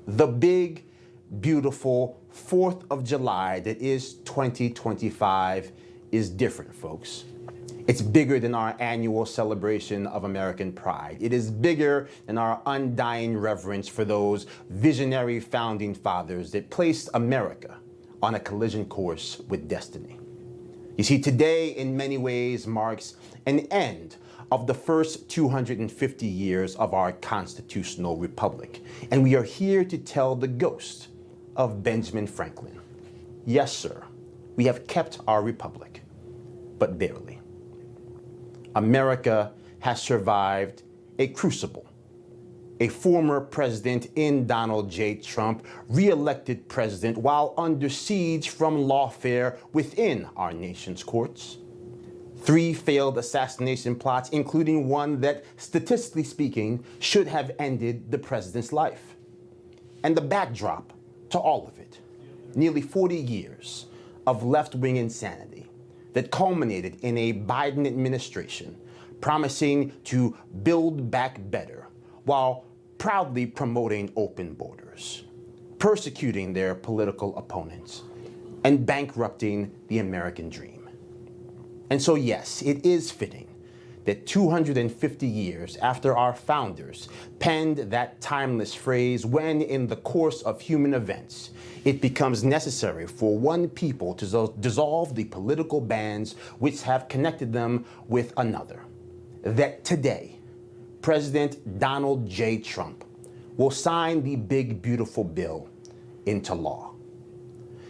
The big, beautiful 4th of July that is 2025 is different, folks. It's bigger than our annual celebration of American pride. It is bigger than our undying reverence for those visionary founding fathers that placed America on a collision course with destiny. You see, today in many ways marks an end of the first 250 years of our constitutional republic. And we are here to tell the ghost of Benjamin Franklin. Yes, sir, we have kept our republic, but barely. America has survived a crucible. A former president in Donald J. Trump, re-elected president while under siege from lawfare within our nation's courts. 3 failed assassination plots, including one that, statistically speaking, should have ended the president's life. And the backdrop to all of it, nearly 40 years of left-wing insanity that culminated in a Biden administration promising to build back better while proudly promoting open borders, persecuting their political opponents, and bankrupting the American dream. And so, yes, it is fitting that 250 years after our founders penned that timeless phrase, when in the course of human events, it becomes necessary for one people to dissolve the political bands which have connected them with another, that today, President Donald J. Trump will sign the big, beautiful bill into law.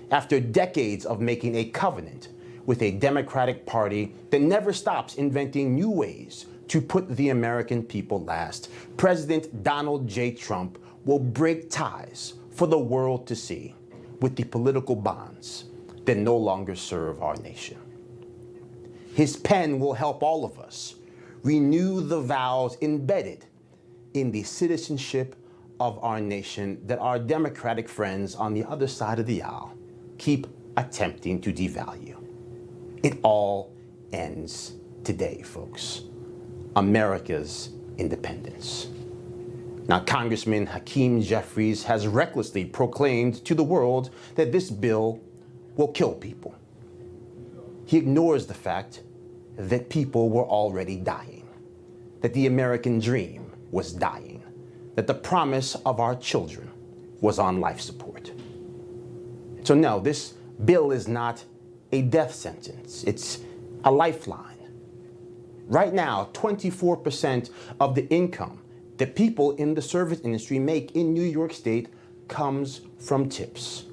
After decades of making a covenant with a Democratic Party that never stops inventing new ways to put the American people last, President Donald J. Trump will break ties for the world to see with the political bonds that no longer serve our nation. His pen will help all of us renew the vows embedded in the citizenship of our nation that our Democratic friends on the other side of the aisle keep attempting to devalue. It all ends today, folks. America's independence. Now, Congressman Hakeem Jeffries has recklessly proclaimed to the world that this bill will kill people. He ignores the fact that people were already dying, that the American dream was dying, that the promise of our children was on life support. So no, this bill is not a death sentence. It's a lifeline. Right now, 24% of the income that people in the service industry make in New York State comes from tips.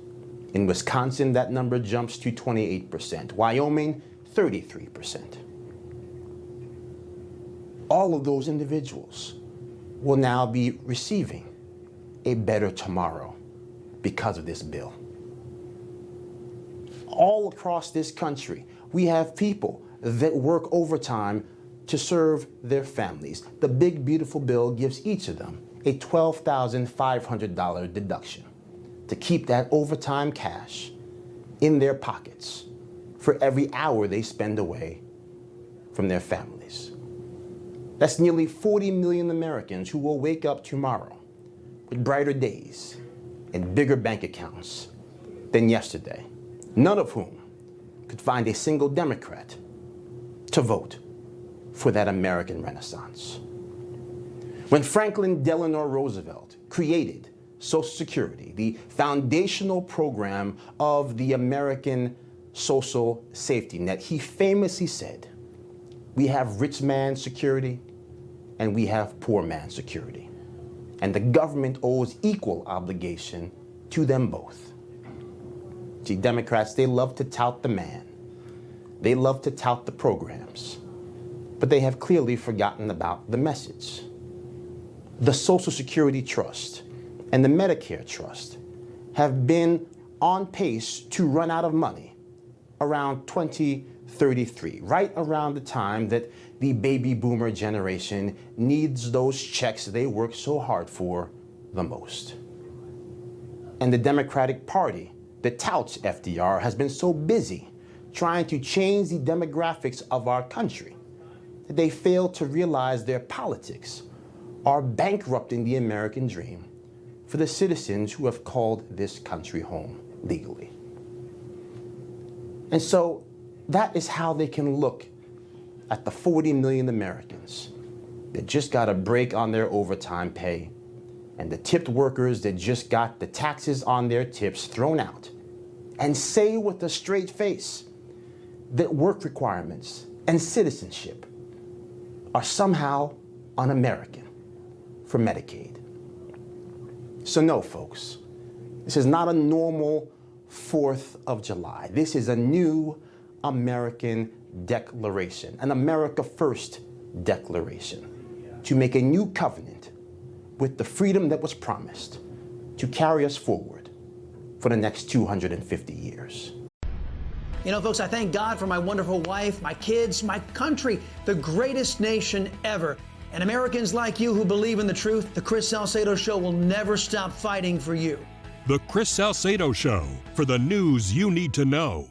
In Wisconsin, that number jumps to 28%. Wyoming, 33%. All of those individuals will now be receiving a better tomorrow because of this bill. All across this country, we have people that work overtime to serve their families. The big, beautiful bill gives each of them a $12,500 deduction to keep that overtime cash in their pockets for every hour they spend away from their families. That's nearly 40 million Americans who will wake up tomorrow with brighter days and bigger bank accounts than yesterday, none of whom could find a single Democrat to vote for that American Renaissance. When Franklin Delano Roosevelt created Social Security, the foundational program of the American social safety net, he famously said, "We have rich man security and we have poor man security. And the government owes equal obligation to them both." See, Democrats, they love to tout the man. They love to tout the programs. But they have clearly forgotten about the message. The Social Security Trust and the Medicare Trust have been on pace to run out of money around 2033, right around the time that the baby boomer generation needs those checks they work so hard for the most. And the Democratic Party that touts FDR has been so busy trying to change the demographics of our country that they fail to realize their politics are bankrupting the American dream for the citizens who have called this country home legally. And so that is how they can look at the 40 million Americans that just got a break on their overtime pay, and the tipped workers that just got the taxes on their tips thrown out, and say with a straight face that work requirements and citizenship are somehow un-American for Medicaid. So no, folks, this is not a normal 4th of July. This is a new American declaration, an America First declaration, to make a new covenant with the freedom that was promised to carry us forward for the next 250 years. You know, folks, I thank God for my wonderful wife, my kids, my country, the greatest nation ever. And Americans like you who believe in the truth, the Chris Salcedo Show will never stop fighting for you. The Chris Salcedo Show, for the news you need to know.